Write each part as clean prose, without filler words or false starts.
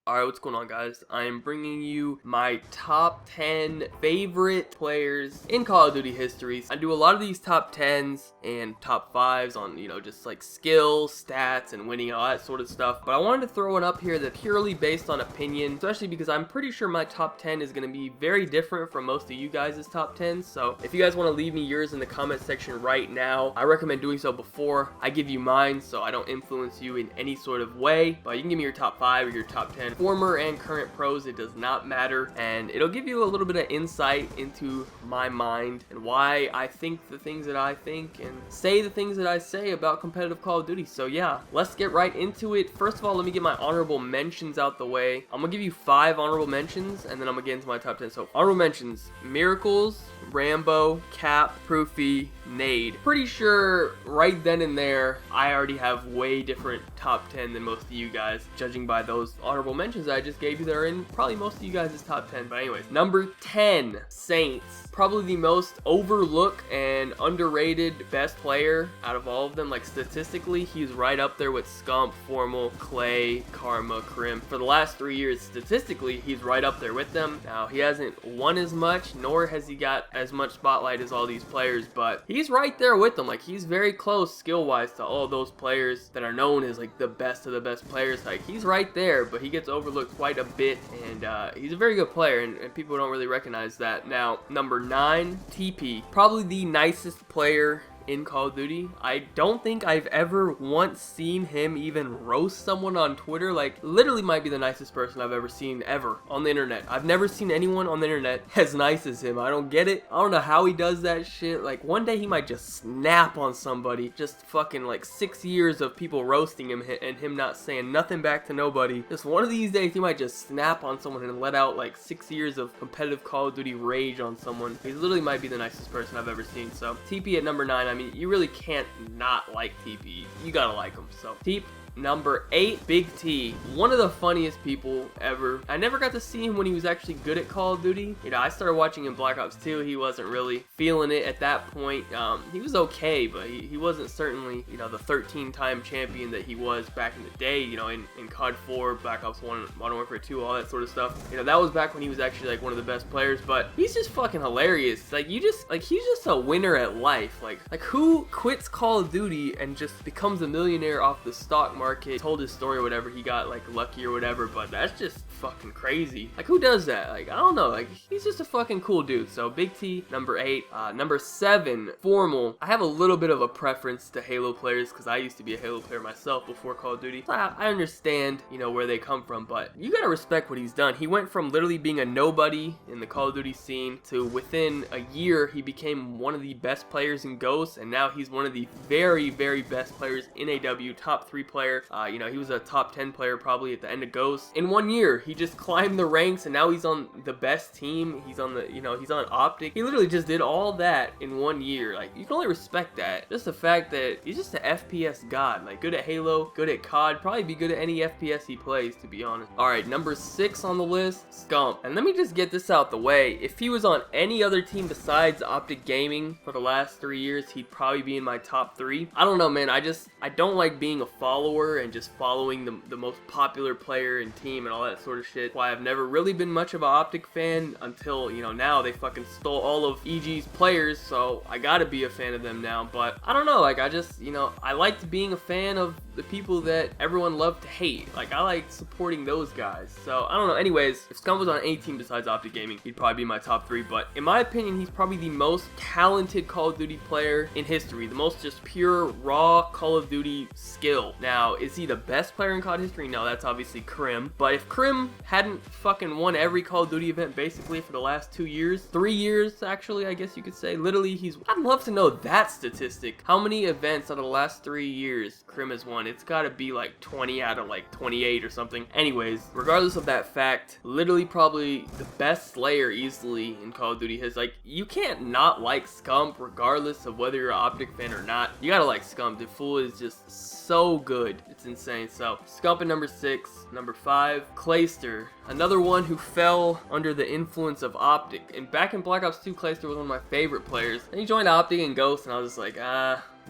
Alright, what's going on, guys? I am bringing you my top 10 favorite players in Call of Duty histories. I do a lot of these top 10s and top 5s on, just like skill, stats, and winning, all that sort of stuff. But I wanted to throw one up here that's purely based on opinion, especially because I'm pretty sure my top 10 is going to be very different from most of you guys' top 10s. So if you guys want to leave me yours in the comment section right now, I recommend doing so before I give you mine so I don't influence you in any sort of way. But you can give me your top 5 or your top 10. Former and current pros, it does not matter, and it'll give you a little bit of insight into my mind and why I think the things that I think and say the things that I say about competitive Call of Duty. So yeah, let's get right into it. First of all, let me get my honorable mentions out the way. I'm gonna give you 5 honorable mentions and then I'm gonna get into my top 10. So honorable mentions: Miracles, Rambo, Cap, Proofy, Nade. Pretty sure right then and there I already have way different top 10 than most of you guys, judging by those honorable mentions that I just gave you that are in probably most of you guys' top 10. But anyways, number 10, Saints. Probably the most overlooked and underrated best player out of all of them. Like statistically, he's right up there with Scump, Formal, Clay, Karma, Crim. For the last 3 years, statistically, he's right up there with them. Now, he hasn't won as much, nor has he got as much spotlight as all these players, but he's right there with them. Like, he's very close skill-wise to all those players that are known as like the best of the best players. Like, he's right there, but he gets overlooked quite a bit, and he's a very good player, and people don't really recognize that. Now, number 9, TP. Probably the nicest player in Call of Duty. I don't think I've ever once seen him even roast someone on Twitter. Like, literally might be the nicest person I've ever seen ever on the internet. I've never seen anyone on the internet as nice as him. I don't get it. I don't know how he does that shit. Like, one day he might just snap on somebody. Just fucking like 6 years of people roasting him and him not saying nothing back to nobody. Just one of these days he might just snap on someone and let out like 6 years of competitive Call of Duty rage on someone. He literally might be the nicest person I've ever seen. So TP at number 9. I mean, you really can't not like TP. You gotta like him. So Teep. Number 8, Big T. One of the funniest people ever. I never got to see him when he was actually good at Call of Duty. I started watching him Black Ops 2. He wasn't really feeling it at that point. He was okay, but he wasn't certainly, the 13-time champion that he was back in the day, in COD 4, Black Ops 1, Modern Warfare 2, all that sort of stuff. That was back when he was actually like one of the best players, but he's just fucking hilarious. Like, he's just a winner at life. Like who quits Call of Duty and just becomes a millionaire off the stock market? Told his story or whatever, he got like lucky or whatever, but that's just fucking crazy. Like, who does that? Like, I don't know. Like, he's just a fucking cool dude. So Big T, number 8. Number 7, Formal. I have a little bit of a preference to Halo players because I used to be a Halo player myself before Call of Duty. So I understand, where they come from, but you gotta respect what he's done. He went from literally being a nobody in the Call of Duty scene to within a year he became one of the best players in Ghosts, and now he's one of the very, very best players in AW, top 3 player. He was a top 10 player probably at the end of Ghosts. In 1 year, he just climbed the ranks, and now he's on the best team. He's on the, he's on Optic. He literally just did all that in 1 year. Like, you can only respect that. Just the fact that he's just an FPS god. Like, good at Halo, good at COD, probably be good at any FPS he plays, to be honest. Alright, number 6 on the list, Scump. And let me just get this out the way. If he was on any other team besides Optic Gaming for the last 3 years, he'd probably be in my top 3. I don't know, man. I don't like being a follower and just following the most popular player and team and all that sort of shit. Why I've never really been much of an Optic fan until, now they fucking stole all of EG's players, so I gotta be a fan of them now. But I don't know, like, I just, I liked being a fan of the people that everyone loved to hate. Like, I like supporting those guys. So, I don't know. Anyways, if Scump was on any team besides Optic Gaming, he'd probably be my top 3. But in my opinion, he's probably the most talented Call of Duty player in history. The most just pure, raw Call of Duty skill. Now, is he the best player in COD history? No, that's obviously Crim. But if Crim hadn't fucking won every Call of Duty event basically for the last 2 years, 3 years actually, I guess you could say, literally I'd love to know that statistic. How many events out of the last 3 years Crim has won? It's gotta be like 20 out of like 28 or something. Anyways, regardless of that fact, literally probably the best Slayer easily in Call of Duty has, like, you can't not like Scump regardless of whether you're an Optic fan or not. You gotta like Scump. The fool is just so good. It's insane. So Scump at number 6. Number 5, Clayster. Another one who fell under the influence of Optic. And back in Black Ops 2, Clayster was one of my favorite players. And he joined Optic and Ghost, and I was just like,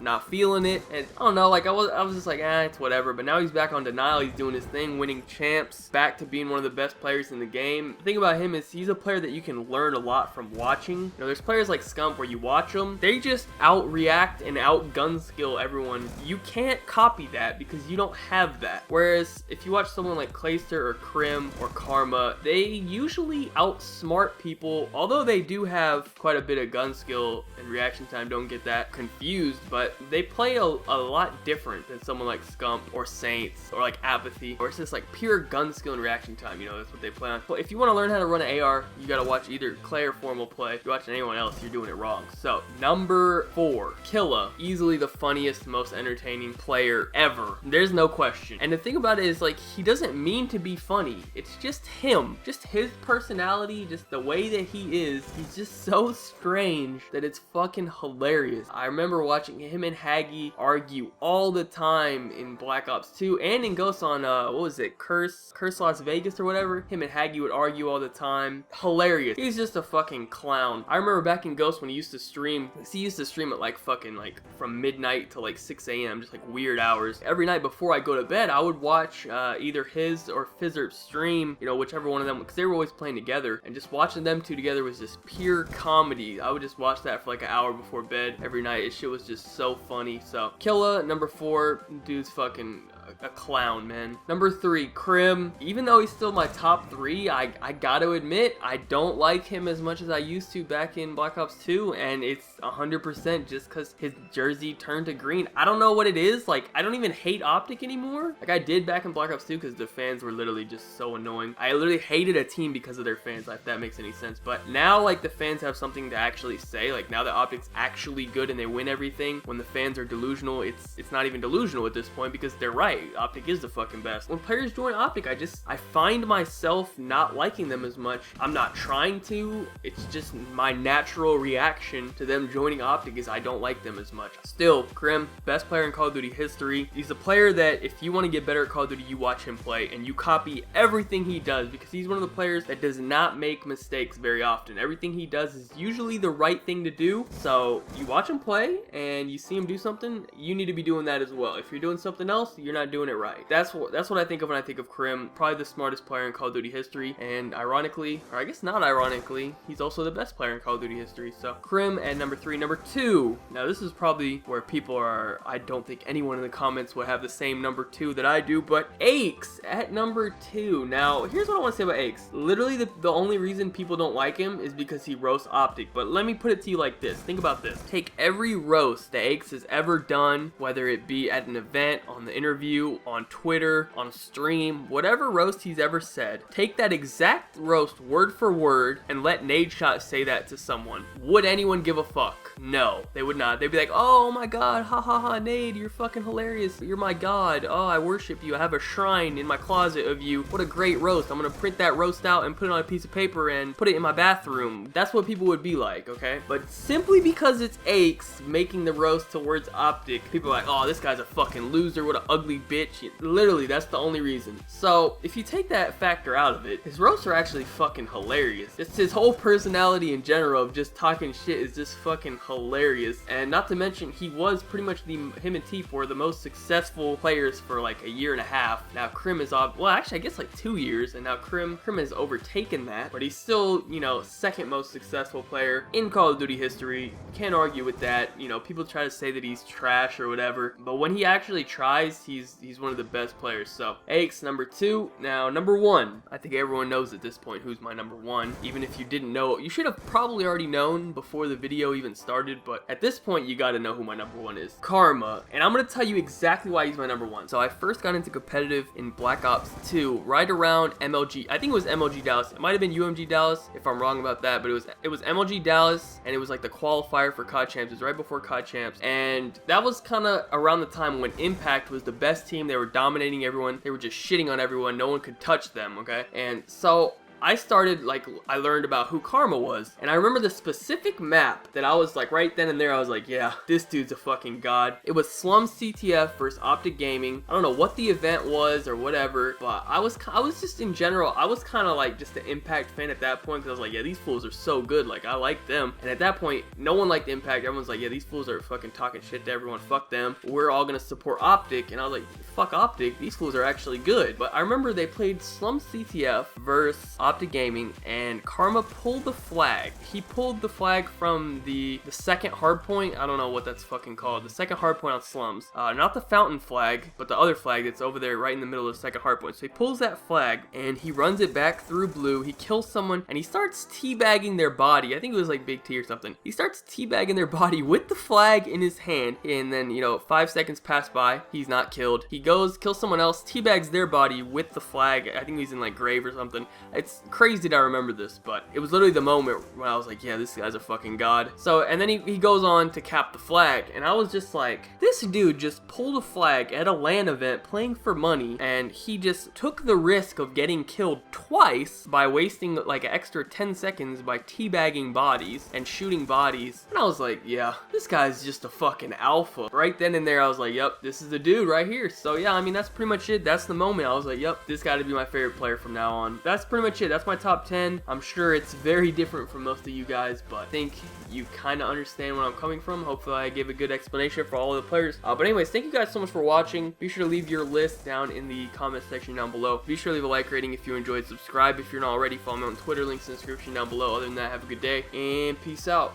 not feeling it, and I don't know, like I was just like, it's whatever. But now he's back on Denial, he's doing his thing, winning champs, back to being one of the best players in the game. The thing about him is he's a player that you can learn a lot from watching. You know, there's players like Scump where you watch them, they just out-react and out-gun skill everyone. You can't copy that because you don't have that. Whereas if you watch someone like Clayster or Crim or Karma, they usually outsmart people, although they do have quite a bit of gun skill and reaction time. Don't get that confused, but they play a lot different than someone like Scump or Saints or like Apathy, or it's just like pure gun skill and reaction time. You know, that's what they play on. But if you want to learn how to run an AR, you gotta watch either Clay or Formal play. If you're watching anyone else, you're doing it wrong. So number 4, Killa, easily the funniest, most entertaining player ever. There's no question. And the thing about it is, like, he doesn't mean to be funny. It's just him, just his personality, just the way that he is. He's just so strange that it's fucking hilarious. I remember watching him and Haggy argue all the time in Black Ops 2 and in Ghosts on what was it, Curse Las Vegas or whatever. Him and Haggy would argue all the time. Hilarious. He's just a fucking clown. I remember back in Ghost when he used to stream, he used to stream at like fucking like from midnight to like 6 a.m. just like weird hours. Every night before I go to bed, I would watch either his or Fizzer's stream, you know, whichever one of them, because they were always playing together, and just watching them two together was just pure comedy. I would just watch that for like an hour before bed every night. This shit was just so funny. So Killa, number 4, dude's fucking a clown, man. Number 3, Crim. Even though he's still my top 3, I gotta admit, I don't like him as much as I used to back in Black Ops 2, and it's 100% just because his jersey turned to green. I don't know what it is. Like, I don't even hate Optic anymore. Like I did back in Black Ops 2 because the fans were literally just so annoying. I literally hated a team because of their fans, if that makes any sense. But now, like, the fans have something to actually say. Like, now that Optic's actually good and they win everything, when the fans are delusional, it's not even delusional at this point because they're right. Optic is the fucking best. When players join Optic, I find myself not liking them as much. I'm not trying to. It's just my natural reaction to them joining Optic is I don't like them as much. Still, Crim, best player in Call of Duty history. He's a player that if you want to get better at Call of Duty, you watch him play and you copy everything he does because he's one of the players that does not make mistakes very often. Everything he does is usually the right thing to do. So you watch him play and you see him do something, you need to be doing that as well. If you're doing something else, you're not doing it right. That's what I think of when I think of Crim. Probably the smartest player in Call of Duty history, and ironically, or I guess not ironically, he's also the best player in Call of Duty history. So Crim at number 3. Number 2, now this is probably where people are, I don't think anyone in the comments would have the same number 2 that I do, but Aches at number 2. Now here's what I want to say about Aches. Literally the only reason people don't like him is because he roasts Optic. But let me put it to you like this. Think about this. Take every roast that Aches has ever done, whether it be at an event, on the interview, on Twitter, on stream, whatever roast he's ever said, take that exact roast word for word and let Nadeshot say that to someone. Would anyone give a fuck? No, they would not. They'd be like, oh my god, ha ha ha, Nade, you're fucking hilarious. You're my god. Oh, I worship you. I have a shrine in my closet of you. What a great roast. I'm gonna print that roast out and put it on a piece of paper and put it in my bathroom. That's what people would be like, okay? But simply because it's Aches making the roast towards Optic, people are like, oh, this guy's a fucking loser. What an ugly bitch. Literally, that's the only reason. So if you take that factor out of it, his roasts are actually fucking hilarious. It's his whole personality in general of just talking shit is just fucking hilarious. And not to mention, he was pretty much him and Teep were the most successful players for like a year and a half. Now Crim is well, actually I guess like 2 years, and now Crim has overtaken that, but he's still, you know, second most successful player in Call of Duty history. Can't argue with that. You know, people try to say that he's trash or whatever, but when he actually tries, he's one of the best players. So Aches number 2. Now number 1, I think everyone knows at this point who's my number 1. Even if you didn't know, you should have probably already known before the video even started, but at this point you got to know who my number 1 is. Karma. And I'm going to tell you exactly why he's my number 1. So I first got into competitive in Black Ops 2 right around MLG. I think it was MLG Dallas. It might have been UMG Dallas if I'm wrong about that, but it was MLG Dallas, and it was like the qualifier for COD Champs. It was right before COD Champs, and that was kind of around the time when Impact was the best team. They were dominating everyone. They were just shitting on everyone. No one could touch them, okay? And so I started, like, I learned about who Karma was. And I remember the specific map that I was like, right then and there, I was like, yeah, this dude's a fucking god. It was Slums CTF versus Optic Gaming. I don't know what the event was or whatever, but I was just in general, I was kind of like just an Impact fan at that point, because I was like, yeah, these fools are so good, like, I like them. And at that point, no one liked Impact. Everyone's like, yeah, these fools are fucking talking shit to everyone, fuck them. We're all gonna support Optic. And I was like, fuck Optic, these fools are actually good. But I remember they played Slums CTF versus Optic Gaming, and Karma pulled the flag. He pulled the flag from the second hard point. I don't know what that's fucking called. The second hard point on Slums. Not the fountain flag, but the other flag that's over there right in the middle of the second hard point. So he pulls that flag and he runs it back through blue. He kills someone and he starts teabagging their body. I think it was like Big T or something. He starts teabagging their body with the flag in his hand, and then, you know, 5 seconds pass by. He's not killed. He goes, kills someone else, teabags their body with the flag. I think he's in like grave or something. It's crazy that I remember this, but it was literally the moment when I was like, yeah, this guy's a fucking god. So, and then he goes on to cap the flag, and I was just like, this dude just pulled a flag at a LAN event playing for money, and he just took the risk of getting killed twice by wasting like an extra 10 seconds by teabagging bodies and shooting bodies. And I was like, yeah, this guy's just a fucking alpha. Right then and there, I was like, yep, this is the dude right here. So yeah, I mean, that's pretty much it. That's the moment. I was like, yep, this gotta be my favorite player from now on. That's pretty much it. That's my top 10. I'm sure it's very different from most of you guys, but I think you kind of understand where I'm coming from. Hopefully I gave a good explanation for all of the players. But anyways, thank you guys so much for watching. Be sure to leave your list down in the comment section down below. Be sure to leave a like rating if you enjoyed. Subscribe if you're not already. Follow me on Twitter. Links in the description down below. Other than that, have a good day and peace out.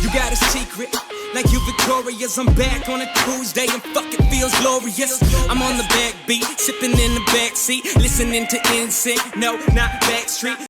You got a secret, like you victorious. I'm back on a Tuesday and fucking feels glorious. I'm on the backbeat, sipping in the backseat, listening to NSYNC. No, not Backstreet.